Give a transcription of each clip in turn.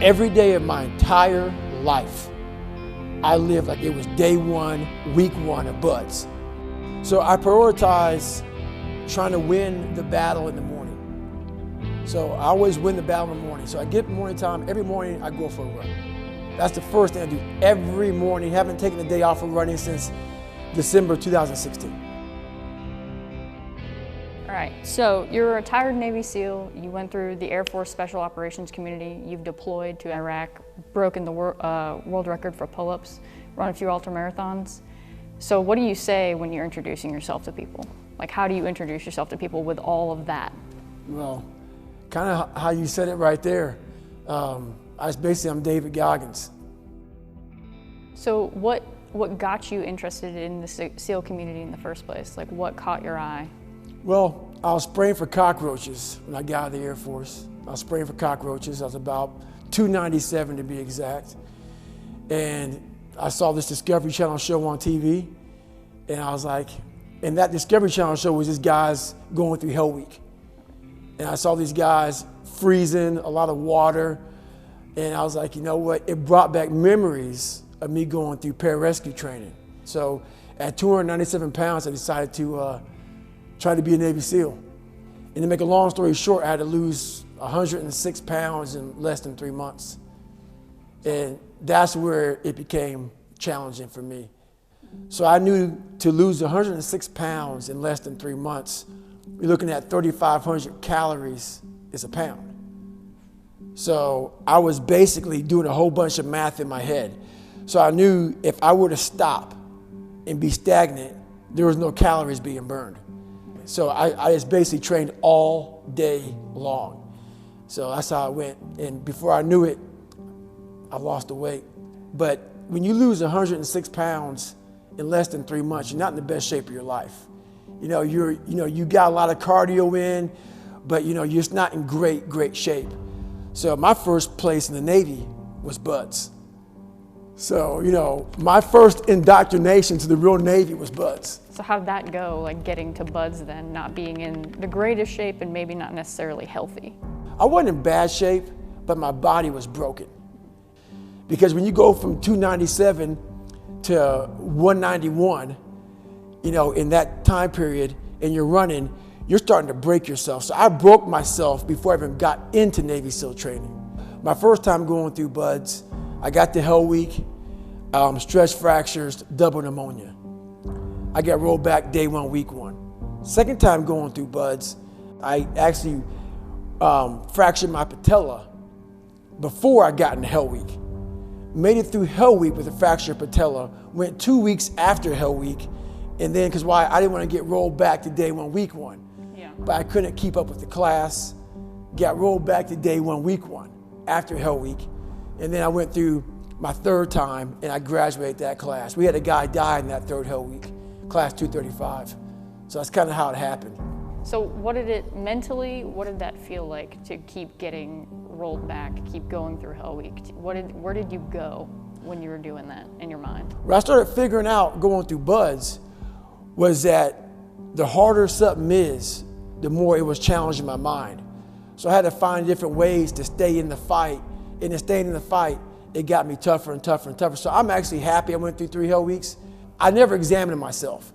Every day of my entire life, I lived like it was day one, week one of buds. So I prioritize trying to win the battle in the morning. So I always win the battle in the morning. So I get morning time, every morning I go for a run. That's the first thing I do every morning. Haven't taken a day off from running since December 2016. All right, so you're a retired Navy SEAL. You went through the Air Force Special Operations Community. You've deployed to Iraq, broken the world record for pull-ups, run a few ultramarathons. So what do you say when you're introducing yourself to people? Like, how do you introduce yourself to people with all of that? Well, kind of how you said it right there. I'm David Goggins. So what got you interested in the SEAL community in the first place? Like, what caught your eye? Well, I was spraying for cockroaches when I got out of the Air Force. I was spraying for cockroaches. I was about 297 to be exact. And I saw this Discovery Channel show on TV. And I was like, and that Discovery Channel show was just guys going through Hell Week. And I saw these guys freezing, a lot of water. And I was like, you know what? It brought back memories of me going through pararescue training. So at 297 pounds, I decided to try to be a Navy SEAL. And to make a long story short, I had to lose 106 pounds in less than 3 months. And that's where it became challenging for me. So I knew to lose 106 pounds in less than 3 months, you're looking at 3,500 calories is a pound. So I was basically doing a whole bunch of math in my head. So I knew if I were to stop and be stagnant, there was no calories being burned. So I just basically trained all day long. So that's how I went. And before I knew it, I lost the weight. But when you lose 106 pounds in less than 3 months, you're not in the best shape of your life. You got a lot of cardio in, but you're just not in great shape. So my first place in the Navy was buds. So, my first indoctrination to the real Navy was buds. So how'd that go, like getting to buds then, not being in the greatest shape and maybe not necessarily healthy? I wasn't in bad shape, but my body was broken. Because when you go from 297 to 191, in that time period, and you're running, you're starting to break yourself. So I broke myself before I even got into Navy SEAL training. My first time going through buds, I got to Hell Week, stress fractures, double pneumonia. I got rolled back day one, week one. Second time going through buds, I actually fractured my patella before I got into Hell Week. Made it through Hell Week with a fractured patella, went 2 weeks after Hell Week, and then, because I didn't want to get rolled back to day one, week one. Yeah. But I couldn't keep up with the class, got rolled back to day one, week one, after Hell Week. And then I went through my third time and I graduated that class. We had a guy die in that third Hell Week, class 235. So that's kind of how it happened. So what did that feel like to keep getting rolled back, keep going through Hell Week? Where did you go when you were doing that in your mind? What I started figuring out going through buds was that the harder something is, the more it was challenging my mind. So I had to find different ways to stay in the fight. And in staying in the fight, it got me tougher and tougher and tougher. So I'm actually happy I went through 3 Hell Weeks. I never examined myself.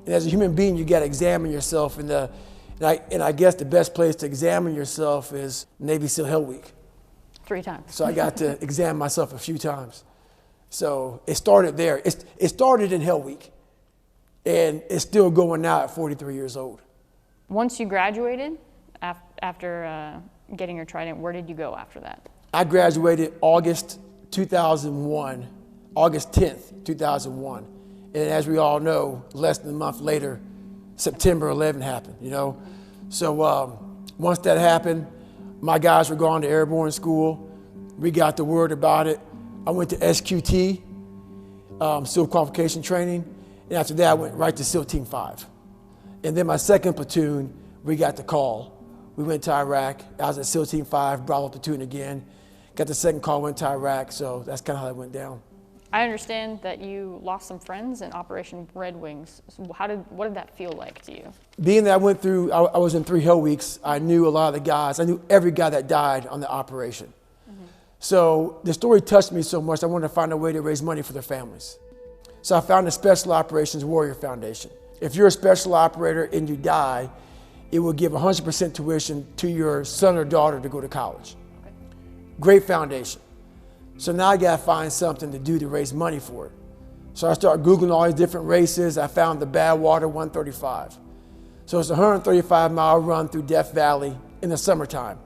And as a human being, you got to examine yourself. And I guess the best place to examine yourself is Navy SEAL Hell Week. 3 times. So I got to examine myself a few times. So it started there. It started in Hell Week. And it's still going now at 43 years old. Once you graduated, after getting your trident, where did you go after that? I graduated August 2001, August 10th, 2001. And as we all know, less than a month later, September 11 happened, So once that happened, my guys were gone to airborne school. We got the word about it. I went to SQT, SEAL qualification training. And after that, I went right to SEAL Team 5. And then my second platoon, we got the call. We went to Iraq. I was at SEAL Team 5, Bravo platoon again. Got the second call, went to Iraq. So that's kind of how that went down. I understand that you lost some friends in Operation Red Wings. So what did that feel like to you? Being that I was in 3 Hell Weeks, I knew a lot of the guys. I knew every guy that died on the operation. Mm-hmm. So the story touched me so much, I wanted to find a way to raise money for their families. So I found the Special Operations Warrior Foundation. If you're a special operator and you die, it will give 100% tuition to your son or daughter to go to college. Okay. Great foundation. So now I gotta find something to do to raise money for it. So I started Googling all these different races. I found the Badwater 135. So it's a 135-mile run through Death Valley in the summertime.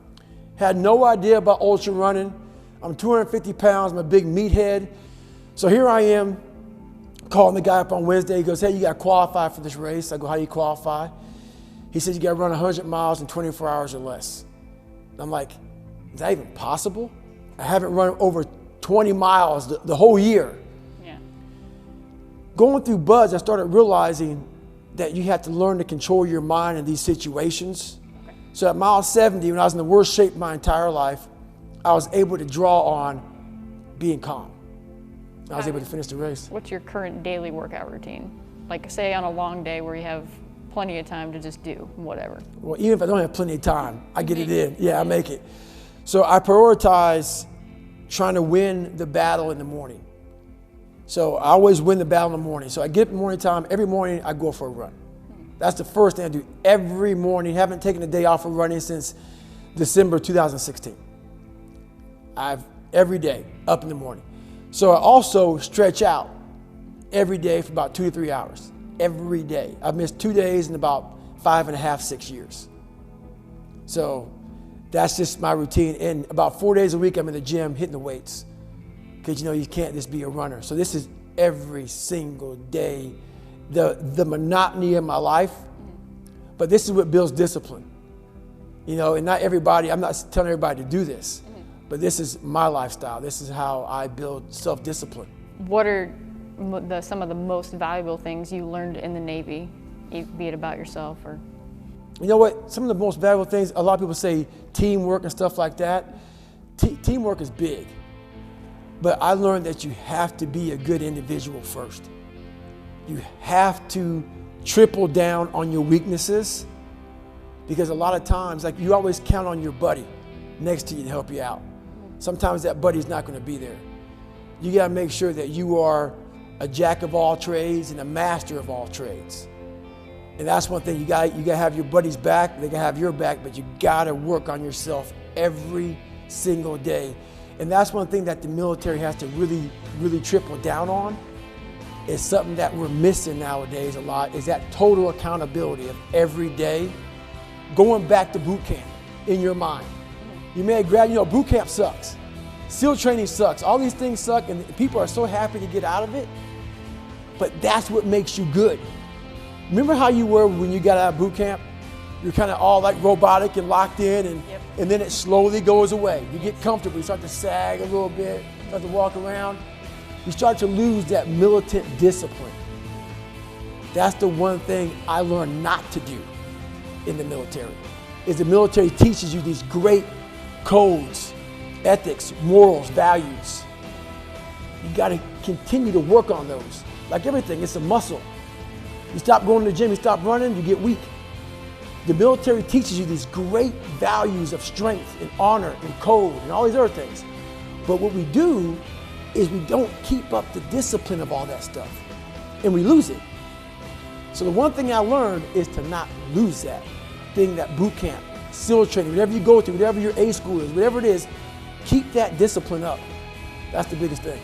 Had no idea about ultra running. I'm 250 pounds, I'm a big meathead. So here I am, calling the guy up on Wednesday. He goes, hey, you got to qualify for this race. I go, how do you qualify? He says, you got to run 100 miles in 24 hours or less. I'm like, is that even possible? I haven't run over 20 miles the whole year. Yeah. Going through BUDS, I started realizing that you have to learn to control your mind in these situations. Okay. So at mile 70, when I was in the worst shape of my entire life, I was able to draw on being calm. I was able to finish the race. What's your current daily workout routine? Like say on a long day where you have plenty of time to just do whatever. Well, even if I don't have plenty of time, I get it in. Yeah, I make it. So I prioritize trying to win the battle in the morning. So I always win the battle in the morning. So I get up in the morning time, every morning I go for a run. That's the first thing I do every morning. Haven't taken a day off of running since December 2016. Every day, up in the morning. So I also stretch out every day for about 2 to 3 hours. Every day. I've missed 2 days in about 5.5, 6 years. So that's just my routine. And about 4 days a week, I'm in the gym hitting the weights. Because you can't just be a runner. So this is every single day, the monotony of my life. But this is what builds discipline. And not everybody, I'm not telling everybody to do this. But this is my lifestyle. This is how I build self-discipline. What are some of the most valuable things you learned in the Navy, be it about yourself or? You know what? Some of the most valuable things, a lot of people say teamwork and stuff like that. Teamwork is big. But I learned that you have to be a good individual first. You have to triple down on your weaknesses, because a lot of times, like, you always count on your buddy next to you to help you out. Sometimes that buddy's not going to be there. You got to make sure that you are a jack of all trades and a master of all trades. And that's one thing, you got to have your buddy's back, they got to have your back, but you got to work on yourself every single day. And that's one thing that the military has to really, really triple down on. It's something that we're missing nowadays a lot, is that total accountability of every day. Going back to boot camp in your mind. You may have grabbed, boot camp sucks. SEAL training sucks. All these things suck, and people are so happy to get out of it. But that's what makes you good. Remember how you were when you got out of boot camp? You're kind of all like robotic and locked in, and then it slowly goes away. You get comfortable, you start to sag a little bit, start to walk around. You start to lose that militant discipline. That's the one thing I learned not to do in the military, is the military teaches you these great codes, ethics, morals, values. You got to continue to work on those. Like everything, it's a muscle. You stop going to the gym, you stop running, you get weak. The military teaches you these great values of strength and honor and code and all these other things. But what we do is we don't keep up the discipline of all that stuff, and we lose it. So the one thing I learned is to not lose that thing, that boot camp, SEAL training, whatever you go through, whatever your A school is, whatever it is, keep that discipline up. That's the biggest thing.